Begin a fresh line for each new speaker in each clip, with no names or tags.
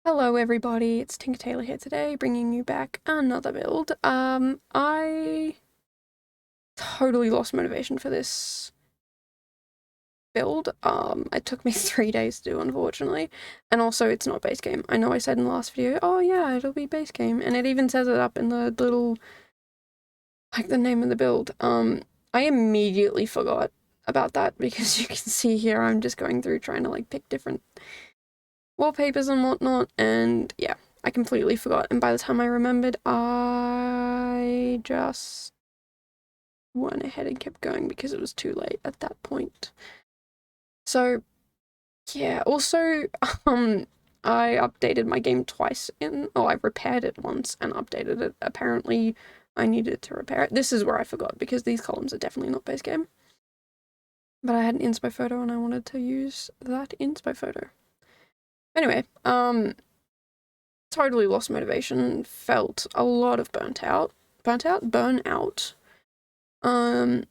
Hello everybody, it's TinkerTaylor here today, bringing you back another build. I totally lost motivation for this build. It took me 3 days to do, unfortunately, and also it's not base game. I know I said in the last video, oh yeah, it'll be base game, and it even says it up in the little, like, the name of the build. I immediately forgot about that because you can see here I'm just going through trying to, like, pick different wallpapers and whatnot, and yeah, I completely forgot. And by the time I remembered, I just went ahead and kept going because it was too late at that point. So yeah, also, I updated my game twice I repaired it once and updated it. Apparently, I needed to repair it. This is where I forgot because these columns are definitely not base game. But I had an inspo photo and I wanted to use that inspo photo. Anyway, totally lost motivation, felt a lot of burnout, and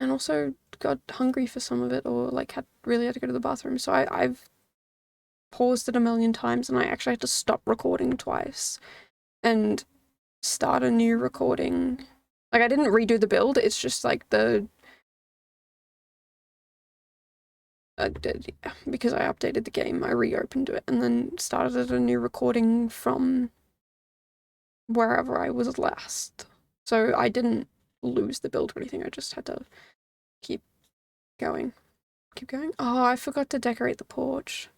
also got hungry for some of it, or like really had to go to the bathroom. So I've paused it a million times, and I actually had to stop recording twice and start a new recording. Like, I didn't redo the build, it's just like because I updated the game, I reopened it and then started a new recording from wherever I was last. So I didn't lose the build or anything, I just had to keep going. Keep going? Oh, I forgot to decorate the porch.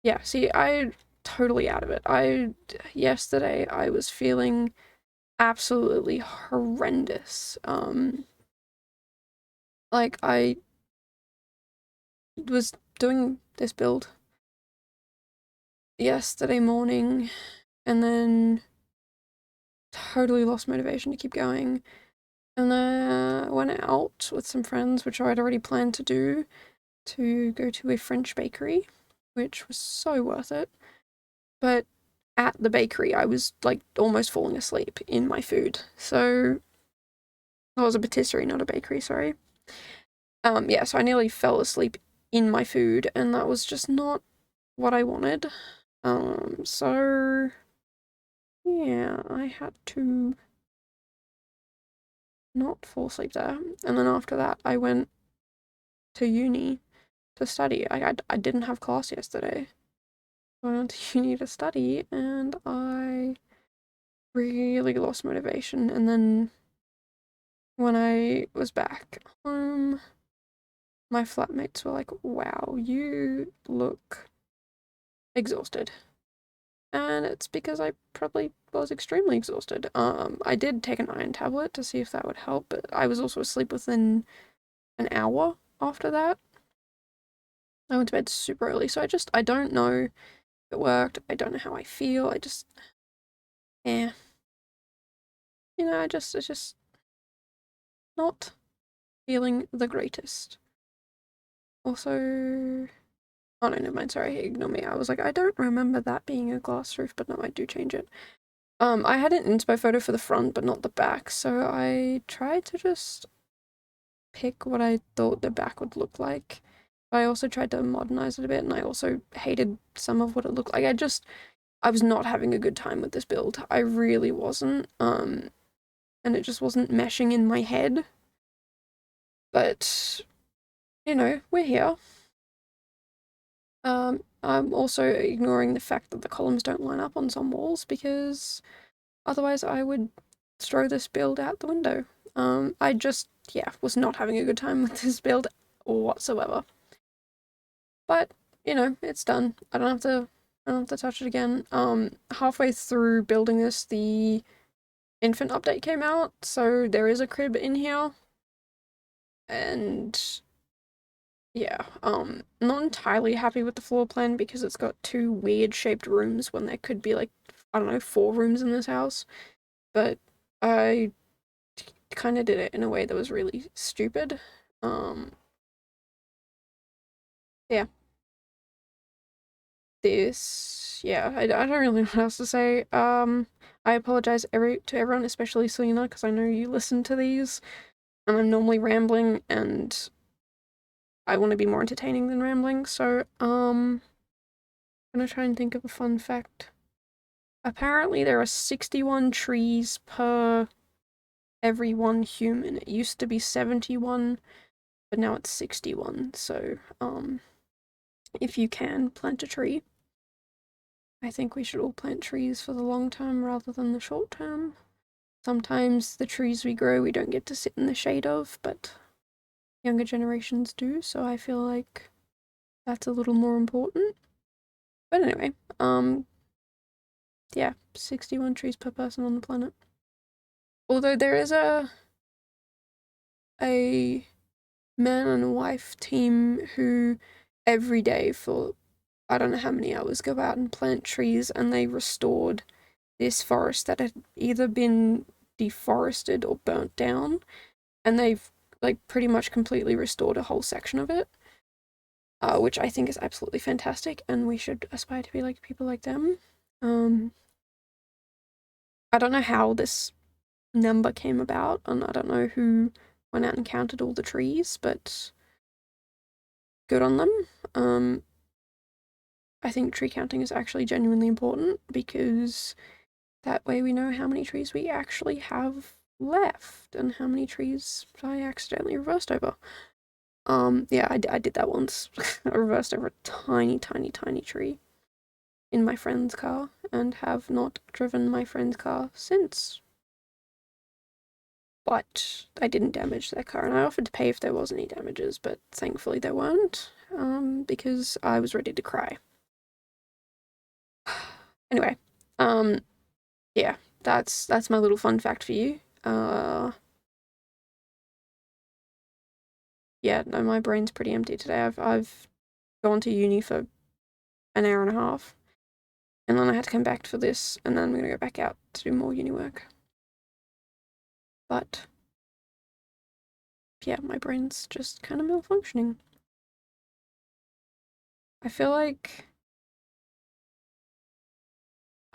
Yeah, see, I totally out of it. Yesterday I was feeling absolutely horrendous. Like, I was doing this build yesterday morning and then totally lost motivation to keep going. And then went out with some friends, which I'd already planned to do, to go to a French bakery, which was so worth it. But at the bakery, I was like almost falling asleep in my food. So that was a patisserie, not a bakery, sorry. Yeah, so I nearly fell asleep in my food, and that was just not what I wanted. So yeah, I had to not fall asleep there. And then after that, I went to uni to study. I didn't have class yesterday. I went to uni to study, and I really lost motivation. And then when I was back home, my flatmates were like, wow, you look exhausted. And it's because I probably was extremely exhausted. I did take an iron tablet to see if that would help, but I was also asleep within an hour after that. I went to bed super early, so I don't know if it worked. I don't know how I feel. Yeah. It's just not feeling the greatest. Also, oh no, never mind, sorry, ignore me. I was like, I don't remember that being a glass roof, but no, I do change it. I had an inspo photo for the front, but not the back, so I tried to just pick what I thought the back would look like. I also tried to modernize it a bit, and I also hated some of what it looked like. I was not having a good time with this build. I really wasn't, and it just wasn't meshing in my head. But, we're here. I'm also ignoring the fact that the columns don't line up on some walls, because otherwise I would throw this build out the window. I just, yeah, was not having a good time with this build whatsoever. But, it's done. I don't have to touch it again. Halfway through building this, the infant update came out, so there is a crib in here. And yeah, not entirely happy with the floor plan because it's got two weird shaped rooms when there could be, like, I don't know, 4 rooms in this house. But I kind of did it in a way that was really stupid. Yeah. I don't really know what else to say. I apologize to everyone, especially Selena, because I know you listen to these, and I'm normally rambling, and I want to be more entertaining than rambling, so, gonna try and think of a fun fact. Apparently there are 61 trees per every one human. It used to be 71, but now it's 61. So, if you can plant a tree, I think we should all plant trees for the long term rather than the short term. Sometimes the trees we grow we don't get to sit in the shade of, but younger generations do, so I feel like that's a little more important. But anyway, yeah, 61 trees per person on the planet. Although there is a man and wife team who every day for I don't know how many hours go out and plant trees, and they restored this forest that had either been deforested or burnt down, and they've like pretty much completely restored a whole section of it, which I think is absolutely fantastic, and we should aspire to be like people like them. I don't know how this number came about, and I don't know who went out and counted all the trees, but good on them. I think tree counting is actually genuinely important because that way we know how many trees we actually have left and how many trees I accidentally reversed over. Yeah, I did that once. I reversed over a tiny, tiny, tiny tree in my friend's car and have not driven my friend's car since. But I didn't damage their car, and I offered to pay if there was any damages, but thankfully there weren't, because I was ready to cry. Anyway, yeah, that's my little fun fact for you. Yeah, no, my brain's pretty empty today. I've gone to uni for an hour and a half, and then I had to come back for this, and then I'm gonna go back out to do more uni work. But yeah, my brain's just kind of malfunctioning. I feel like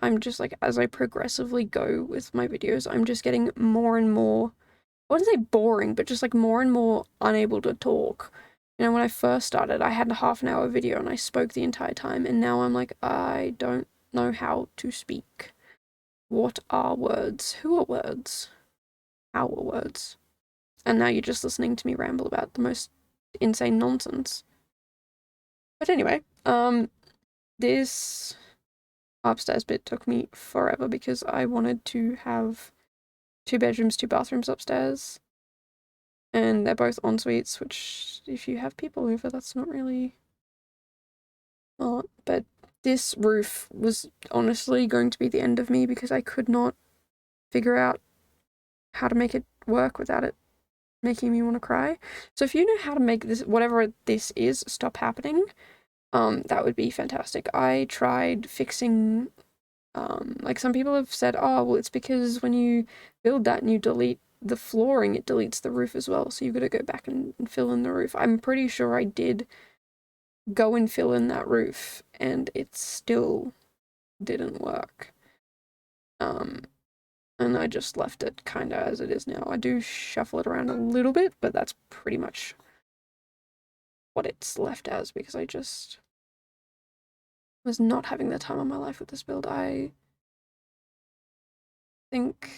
I'm just like, as I progressively go with my videos, I'm just getting more and more, I wouldn't say boring, but just like more and more unable to talk. You know, when I first started, I had a half an hour video and I spoke the entire time, and now I'm like, I don't know how to speak. What are words? Who are words? How are words? And now you're just listening to me ramble about the most insane nonsense. But anyway, this upstairs bit took me forever because I wanted to have 2 bedrooms, 2 bathrooms upstairs. And they're both en suites, which if you have people over, that's not really smart. But this roof was honestly going to be the end of me because I could not figure out how to make it work without it making me want to cry. So if you know how to make this, whatever this is, stop happening, that would be fantastic. I tried fixing, like some people have said, oh, well, it's because when you build that and you delete the flooring, it deletes the roof as well. So you've got to go back and fill in the roof. I'm pretty sure I did go and fill in that roof and it still didn't work. And I just left it kind of as it is now. I do shuffle it around a little bit, but that's pretty much what it's left as because I just was not having the time of my life with this build. I think,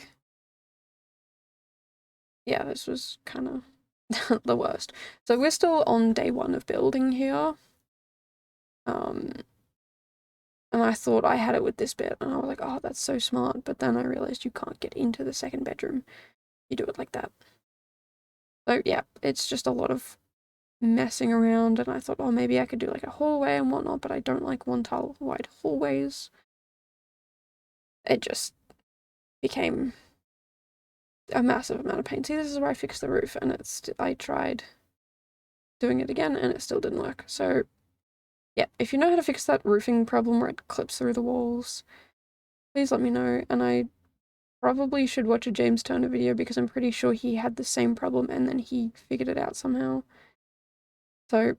yeah, this was kind of the worst. So we're still on day 1 of building here. And I thought I had it with this bit, and I was like, oh, that's so smart. But then I realized you can't get into the 2nd bedroom. You do it like that. So yeah, it's just a lot of messing around, and I thought, oh, maybe I could do like a hallway and whatnot, but I don't like 1-tile wide hallways. It just became a massive amount of pain. See, this is where I fixed the roof, and I tried doing it again, and it still didn't work. So yeah, if you know how to fix that roofing problem where it clips through the walls, please let me know. And I probably should watch a James Turner video because I'm pretty sure he had the same problem and then he figured it out somehow. So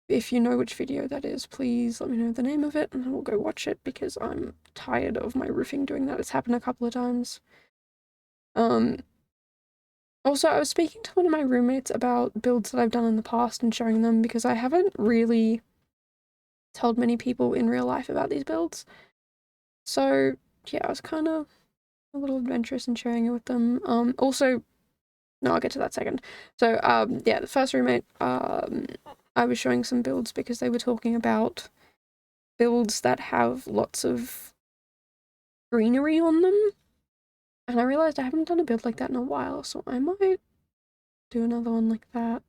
if you know which video that is, please let me know the name of it and I will go watch it because I'm tired of my roofing doing that. It's happened a couple of times. Also, I was speaking to one of my roommates about builds that I've done in the past and showing them because I haven't really told many people in real life about these builds. So yeah, I was kind of a little adventurous in sharing it with them. Also, no, I'll get to that second. So yeah, the first roommate, I was showing some builds because they were talking about builds that have lots of greenery on them. And I realized I haven't done a build like that in a while, so I might do another one like that.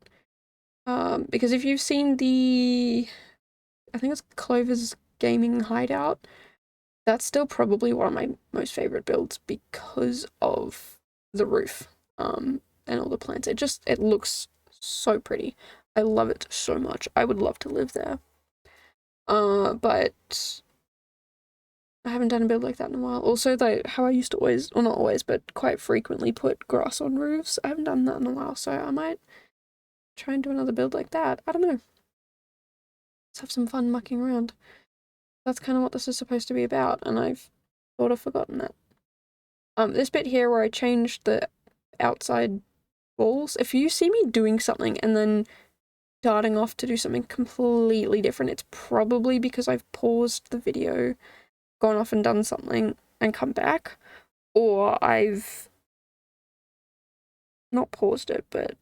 Because if you've seen I think it's Clover's Gaming Hideout, that's still probably one of my most favorite builds because of the roof, and all the plants. It looks so pretty. I love it so much. I would love to live there. But I haven't done a build like that in a while. Also, how I used to always, well, not always, but quite frequently put grass on roofs. I haven't done that in a while, so I might try and do another build like that. I don't know. Let's have some fun mucking around. That's kind of what this is supposed to be about, and I've sort of forgotten that. This bit here where I changed the outside walls, if you see me doing something and then darting off to do something completely different, it's probably because I've paused the video, gone off and done something, and come back, or I've not paused it, but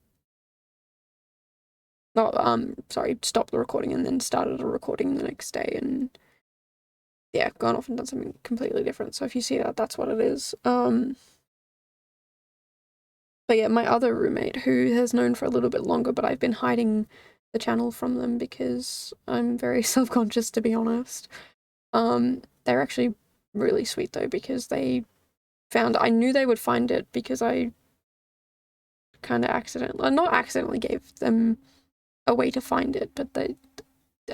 not, sorry, stopped the recording and then started a recording the next day, and yeah, gone off and done something completely different. So if you see that, that's what it is. But yeah, my other roommate, who has known for a little bit longer, but I've been hiding the channel from them because I'm very self-conscious, to be honest. They're actually really sweet though, because I knew they would find it because I kind of not accidentally gave them a way to find it, but I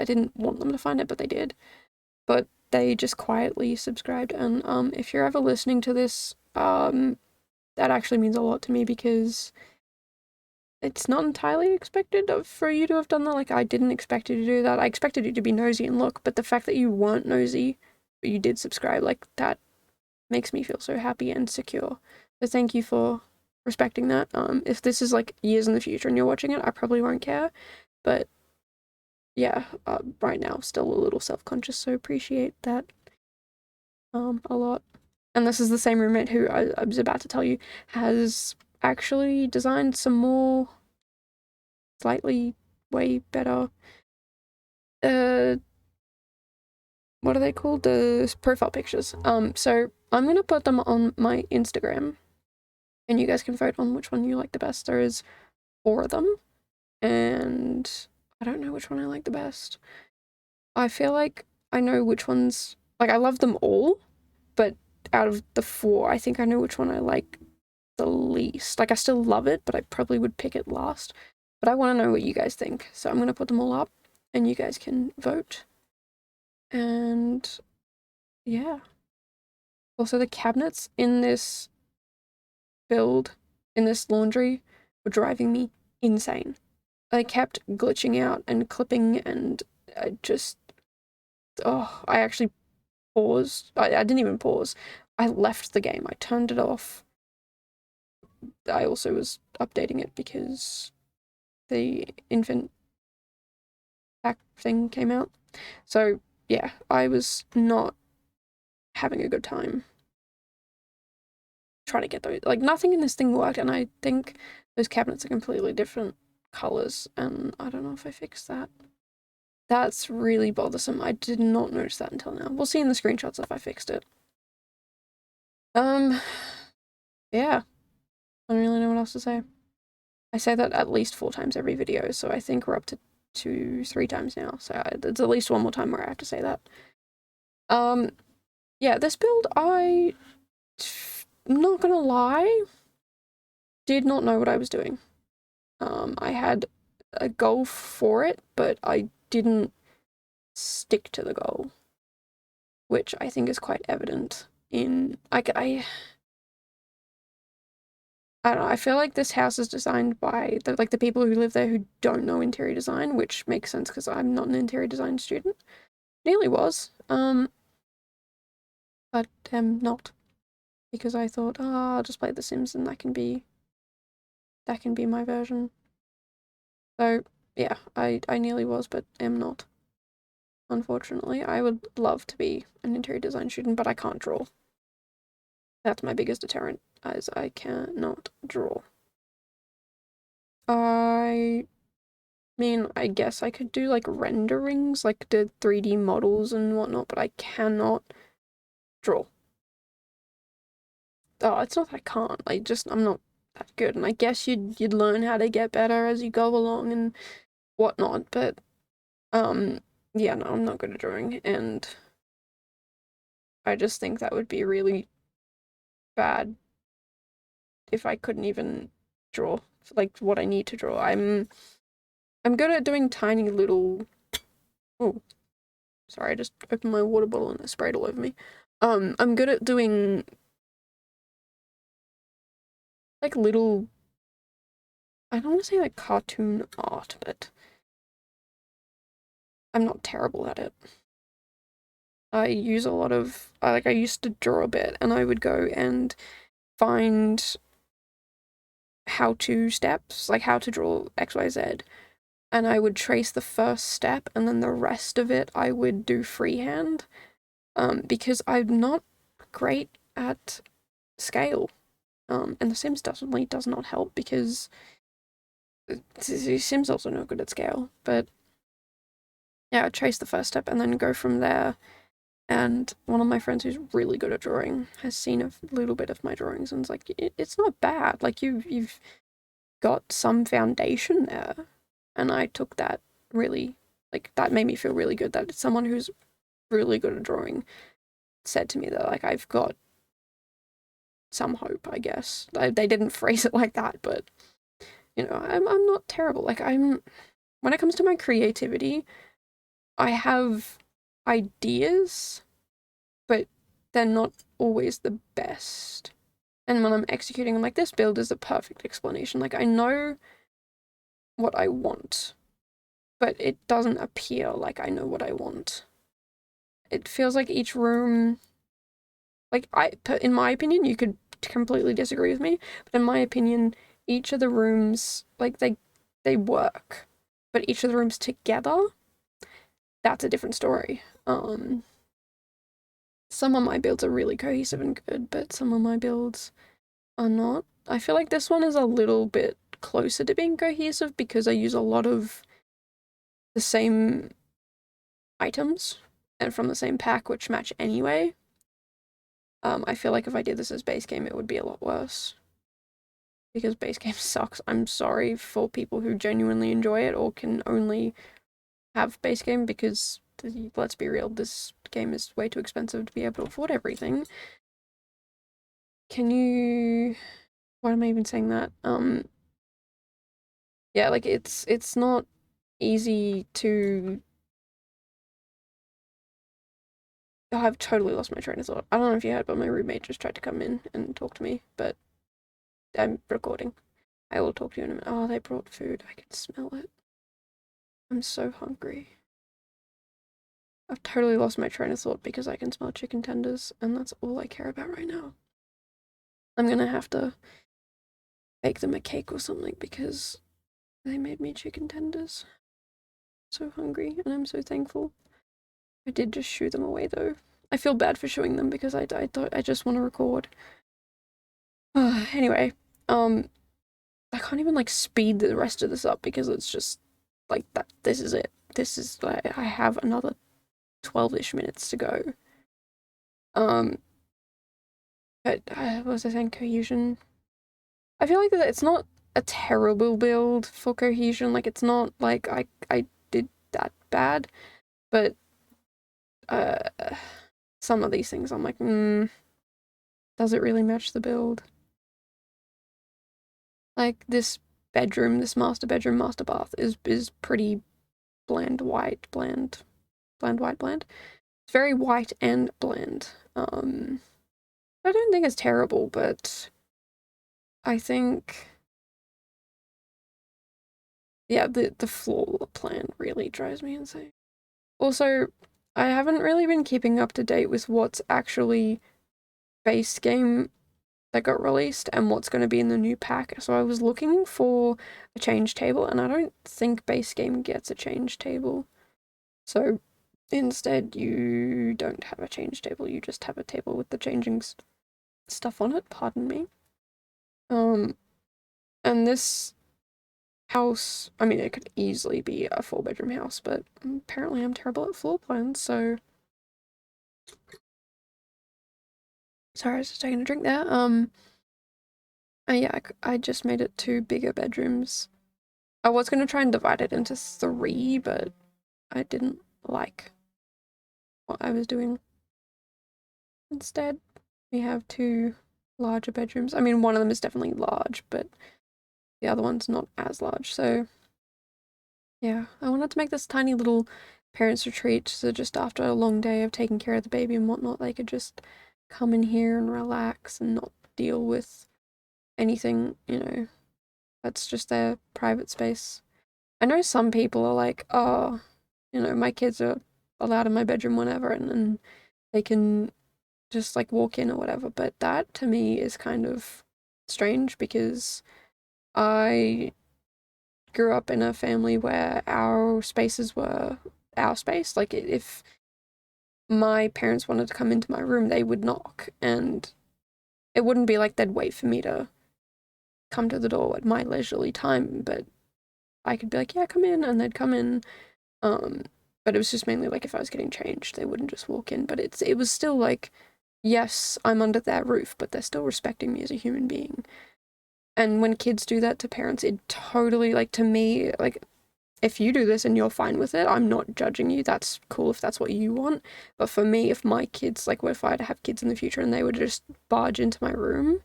didn't want them to find it, but they did. But they just quietly subscribed, and if you're ever listening to this, that actually means a lot to me because it's not entirely expected for you to have done that. Like, I didn't expect you to do that. I expected you to be nosy and look, but the fact that you weren't nosy, but you did subscribe, like, that makes me feel so happy and secure. So thank you for respecting that. If this is like years in the future and you're watching it, I probably won't care, but yeah, right now still a little self-conscious, so appreciate that a lot. And this is the same roommate who I was about to tell you has actually designed some more slightly way better what are they called, the profile pictures. So I'm gonna put them on my Instagram and you guys can vote on which one you like the best. There is 4 of them and I don't know which one I like the best. I feel like I know which ones, like, I love them all, but out of the 4 I think I know which one I like the least. Like, I still love it, but I probably would pick it last. But I want to know what you guys think, so I'm going to put them all up, and you guys can vote. And yeah. Also, the cabinets in this build, in this laundry, were driving me insane. They kept glitching out and clipping, and I just... Oh, I actually paused. I didn't even pause. I left the game. I turned it off. I also was updating it because the infant pack thing came out. So yeah, I was not having a good time trying to get those. Like, nothing in this thing worked, and I think those cabinets are completely different colors, and I don't know if I fixed that. That's really bothersome. I did not notice that until now. We'll see in the screenshots if I fixed it. Yeah. I don't really know what else to say. I say that at least 4 times every video, so I think we're up to 2-3 times now. So there's at least one more time where I have to say that. Yeah, this build, I'm not gonna lie, did not know what I was doing. I had a goal for it, but I didn't stick to the goal, which I think is quite evident in, I don't know, I feel like this house is designed by the people who live there who don't know interior design, which makes sense because I'm not an interior design student. Nearly was, but am not, because I thought, I'll just play The Sims and that can be my version. So yeah, I nearly was, but am not. unfortunately. I would love to be an interior design student, but I can't draw. That's my biggest deterrent, as I cannot draw. I mean, I guess I could do like renderings, like the 3D models and whatnot, but I cannot draw. Oh, it's not that I can't. I'm not that good. And I guess you'd learn how to get better as you go along and whatnot. But yeah, no, I'm not good at drawing, and I just think that would be really bad if I couldn't even draw like what I need to draw. I'm good at doing tiny little. Oh, sorry, I just opened my water bottle and it sprayed all over me. I'm good at doing like little. I don't want to say like cartoon art, but I'm not terrible at it. I use a lot of I used to draw a bit, and I would go and find how-to steps, like how to draw XYZ, and I would trace the first step, and then the rest of it I would do freehand, because I'm not great at scale, and The Sims definitely does not help because The Sims also not good at scale, but yeah, I'd trace the first step and then go from there. And one of my friends who's really good at drawing has seen a little bit of my drawings and is like, it's not bad. Like you've got some foundation there. And I took that really, like that made me feel really good that someone who's really good at drawing said to me that like I've got some hope, I guess. They didn't phrase it like that, but you know, I'm not terrible. Like when it comes to my creativity, I have ideas, but they're not always the best. And when I'm executing, I'm like, this build is a perfect explanation. Like, I know what I want, but it doesn't appear like I know what I want. It feels like each room, like, in my opinion, you could completely disagree with me, but in my opinion, each of the rooms, like, they work. But each of the rooms together, that's a different story. Some of my builds are really cohesive and good, but some of my builds are not. I feel like this one is a little bit closer to being cohesive because I use a lot of the same items and from the same pack, which match anyway. I feel like if I did this as base game, it would be a lot worse because base game sucks. I'm sorry for people who genuinely enjoy it or can only have base game because, let's be real, this game is way too expensive to be able to afford everything. Can you... Why am I even saying that? Yeah, like it's not easy to... Oh, I've totally lost my train of thought. I don't know if you heard, but my roommate just tried to come in and talk to me, but I'm recording. I will talk to you in a minute. Oh, they brought food. I can smell it. I'm so hungry. I've totally lost my train of thought because I can smell chicken tenders, and that's all I care about right now. I'm gonna have to bake them a cake or something because they made me chicken tenders. So hungry, and I'm so thankful. I did just shoo them away though. I feel bad for shooing them because I just want to record. Anyway, I can't even like speed the rest of this up because it's just like that. This is it. This is like I have another 12-ish minutes to go. But what was I saying? Cohesion. I feel like that it's not a terrible build for cohesion. Like it's not like I did that bad, but some of these things I'm like, does it really match the build? Like this bedroom, this master bedroom, master bath is pretty bland white, bland white, bland. It's very white and bland. I don't think it's terrible, but I think, yeah, the floor plan really drives me insane. Also, I haven't really been keeping up to date with what's actually base game that got released and what's going to be in the new pack. So I was looking for a change table, and I don't think base game gets a change table. So Instead, you don't have a change table, you just have a table with the changing stuff on it, pardon me. And this house, I mean, it could easily be a 4-bedroom house, but apparently I'm terrible at floor plans, so. Sorry, I was just taking a drink there. Yeah, I just made it 2 bigger bedrooms. I was gonna try and divide it into 3, but I didn't like what I was doing. Instead, we have 2 larger bedrooms. I mean, one of them is definitely large, but the other one's not as large, so yeah. I wanted to make this tiny little parents' retreat, so just after a long day of taking care of the baby and whatnot, they could just come in here and relax and not deal with anything, that's just their private space. I know some people are like, oh, my kids are allowed in my bedroom whenever and they can just like walk in or whatever, but that to me is kind of strange because I grew up in a family where our spaces were our space. Like if my parents wanted to come into my room, they would knock, and it wouldn't be like they'd wait for me to come to the door at my leisurely time, but I could be like, yeah, come in, and they'd come in. Um, but it was just mainly like if I was getting changed, they wouldn't just walk in. But it was still like, yes, I'm under their roof, but they're still respecting me as a human being. And when kids do that to parents, it totally, like, to me, like, if you do this and you're fine with it, I'm not judging you. That's cool if that's what you want. But for me, if my kids, like, what if I had to have kids in the future and they would just barge into my room,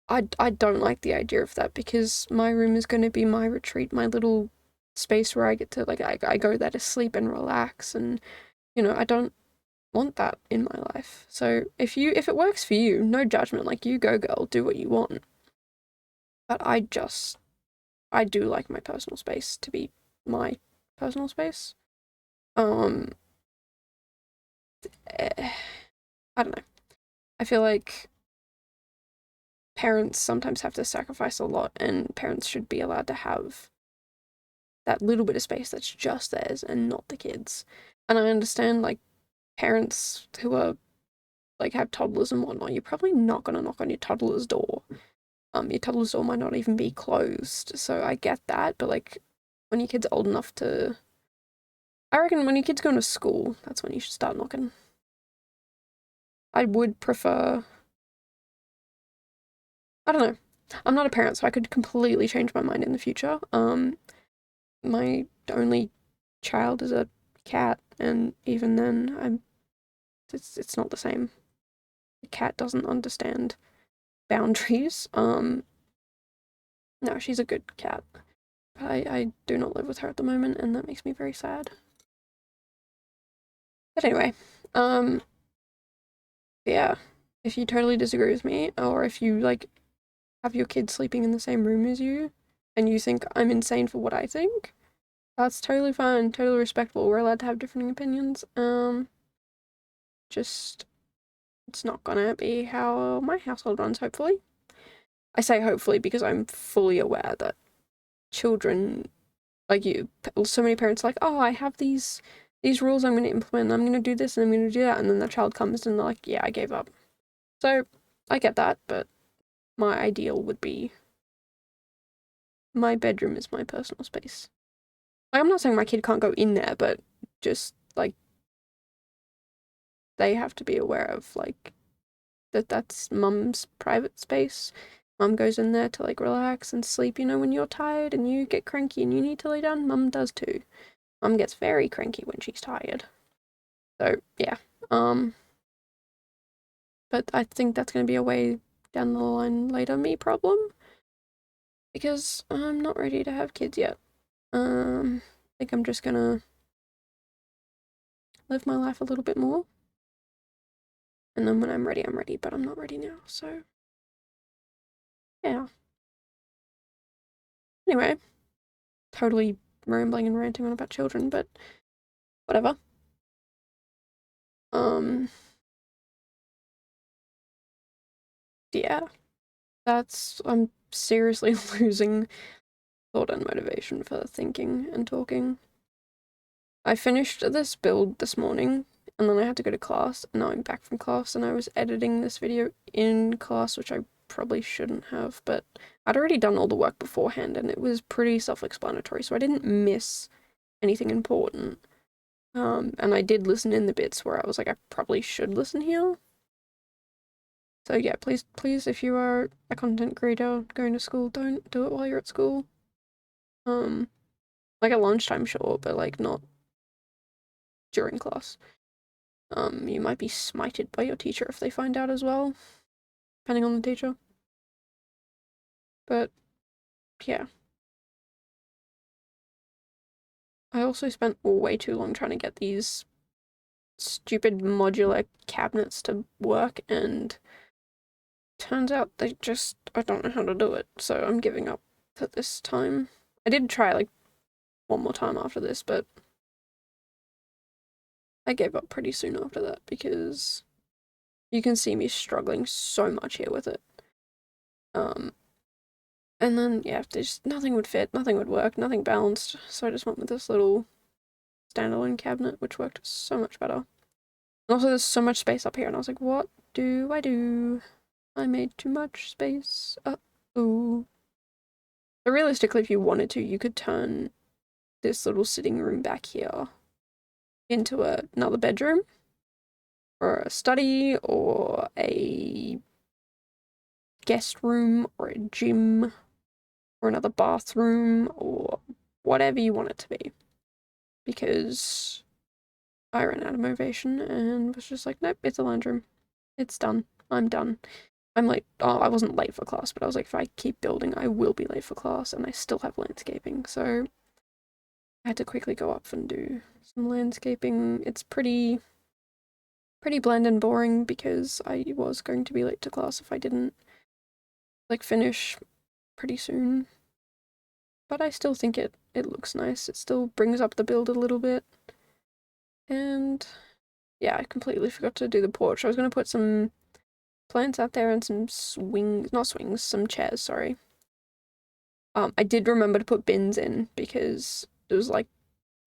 I don't like the idea of that because my room is going to be my retreat, my little space where I get to, like, I go there to sleep and relax. And, I don't want that in my life. So if it works for you, no judgment. Like, you go, girl, do what you want. But I do like my personal space to be my personal space. Um, I don't know. I feel like parents sometimes have to sacrifice a lot, and parents should be allowed to have that little bit of space that's just theirs and not the kids. And I understand, like, parents who are, like, have toddlers and whatnot, you're probably not gonna knock on your toddler's door. Your toddler's door might not even be closed, so I get that, but, like, when your kid's old enough to I reckon when your kid's going to school, that's when you should start knocking. I would prefer. I don't know. I'm not a parent, so I could completely change my mind in the future. My only child is a cat, and even then, it's not the same. The cat doesn't understand boundaries. No, she's a good cat. I do not live with her at the moment, and that makes me very sad. But anyway, yeah. If you totally disagree with me, or if you like have your kid sleeping in the same room as you, and you think I'm insane for what I think, that's totally fine, totally respectable. We're allowed to have different opinions. Just it's not gonna be how my household runs, hopefully. I say hopefully because I'm fully aware that children, like you, so many parents are like, oh, I have these rules I'm gonna implement, I'm gonna do this and I'm gonna do that, and then the child comes and they're like, yeah, I gave up. So I get that, but my ideal would be my bedroom is my personal space. Like, I'm not saying my kid can't go in there, but just like they have to be aware of like that's mum's private space. Mum goes in there to like relax and sleep. When you're tired and you get cranky and you need to lay down, mum does too. Mum gets very cranky when she's tired. So yeah. But I think that's gonna be a way down the line later me problem because I'm not ready to have kids yet. I think I'm just gonna live my life a little bit more. And then when I'm ready, but I'm not ready now, so yeah. Anyway, totally rambling and ranting on about children, but whatever. Um, yeah, I'm seriously losing thought and motivation for thinking and talking. I finished this build this morning, and then I had to go to class, and now I'm back from class, and I was editing this video in class, which I probably shouldn't have, but I'd already done all the work beforehand, and it was pretty self-explanatory, so I didn't miss anything important. And I did listen in the bits where I was like, I probably should listen here. So yeah, please, if you are a content creator going to school, don't do it while you're at school. Like at lunchtime, sure, but like not during class. You might be smited by your teacher if they find out as well, depending on the teacher. But yeah. I also spent way too long trying to get these stupid modular cabinets to work, and turns out I don't know how to do it, so I'm giving up at this time. I did try like one more time after this, but I gave up pretty soon after that because you can see me struggling so much here with it. And then, yeah, just nothing would fit, nothing would work, nothing balanced, so I just went with this little standalone cabinet, which worked so much better. And also, there's so much space up here, and I was like, what do I do? I made too much space. Uh-oh. But realistically, if you wanted to, you could turn this little sitting room back here into another bedroom, or a study, or a guest room, or a gym, or another bathroom, or whatever you want it to be. Because I ran out of motivation and was just like, nope, it's a lounge room. It's done. I'm done. I'm late. Oh, I wasn't late for class, but I was like, if I keep building, I will be late for class, and I still have landscaping, so I had to quickly go up and do some landscaping. It's pretty bland and boring because I was going to be late to class if I didn't like finish pretty soon. But I still think it looks nice. It still brings up the build a little bit. And yeah, I completely forgot to do the porch. I was going to put some plants out there and some some chairs, sorry. I did remember to put bins in because it was like,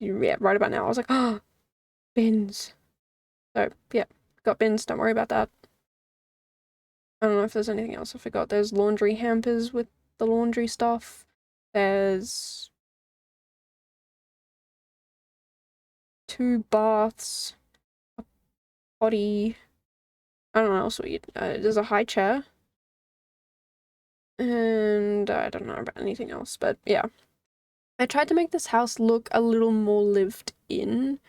yeah, right about now, I was like, oh, bins. So, yeah, got bins, don't worry about that. I don't know if there's anything else I forgot. There's laundry hampers with the laundry stuff. There's 2 baths, a potty. I don't know what else we there's a high chair. And I don't know about anything else, but yeah. I tried to make this house look a little more lived in.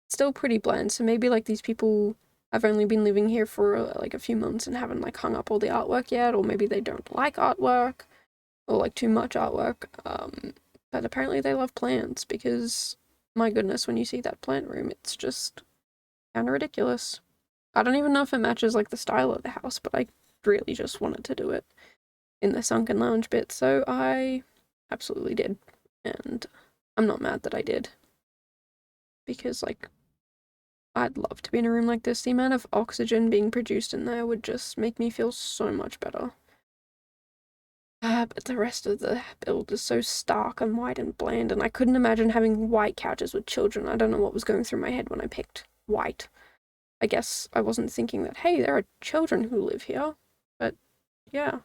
It's still pretty bland, so maybe like these people have only been living here for like a few months and haven't like hung up all the artwork yet, or maybe they don't like artwork or like too much artwork. But apparently they love plants because my goodness, when you see that plant room, it's just kind of ridiculous. I don't even know if it matches like the style of the house, but I really just wanted to do it in the sunken lounge bit, so I absolutely did. And I'm not mad that I did. Because, like, I'd love to be in a room like this. The amount of oxygen being produced in there would just make me feel so much better. But the rest of the build is so stark and white and bland, and I couldn't imagine having white couches with children. I don't know what was going through my head when I picked white. I guess I wasn't thinking that, hey, there are children who live here. But, yeah.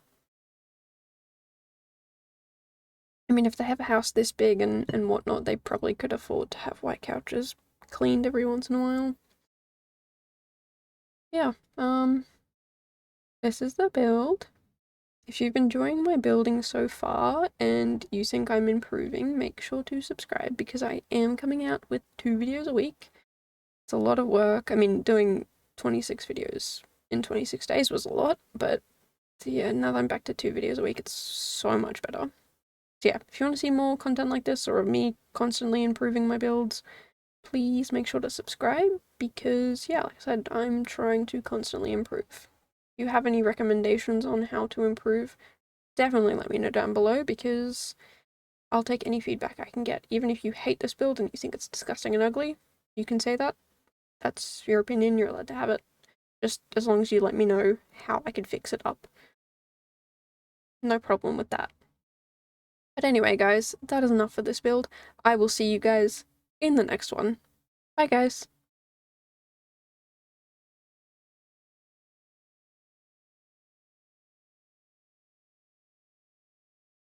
I mean, if they have a house this big and whatnot, they probably could afford to have white couches cleaned every once in a while. Yeah, this is the build. If you've been enjoying my building so far and you think I'm improving, make sure to subscribe because I am coming out with 2 videos a week. It's a lot of work. I mean, doing 26 videos in 26 days was a lot, but yeah, now that I'm back to 2 videos a week, it's so much better. So yeah, if you want to see more content like this or me constantly improving my builds, please make sure to subscribe because, yeah, like I said, I'm trying to constantly improve. If you have any recommendations on how to improve, definitely let me know down below because I'll take any feedback I can get. Even if you hate this build and you think it's disgusting and ugly, you can say that. That's your opinion, you're allowed to have it. Just as long as you let me know how I can fix it up. No problem with that. But anyway, guys, that is enough for this build. I will see you guys in the next one. Bye, guys.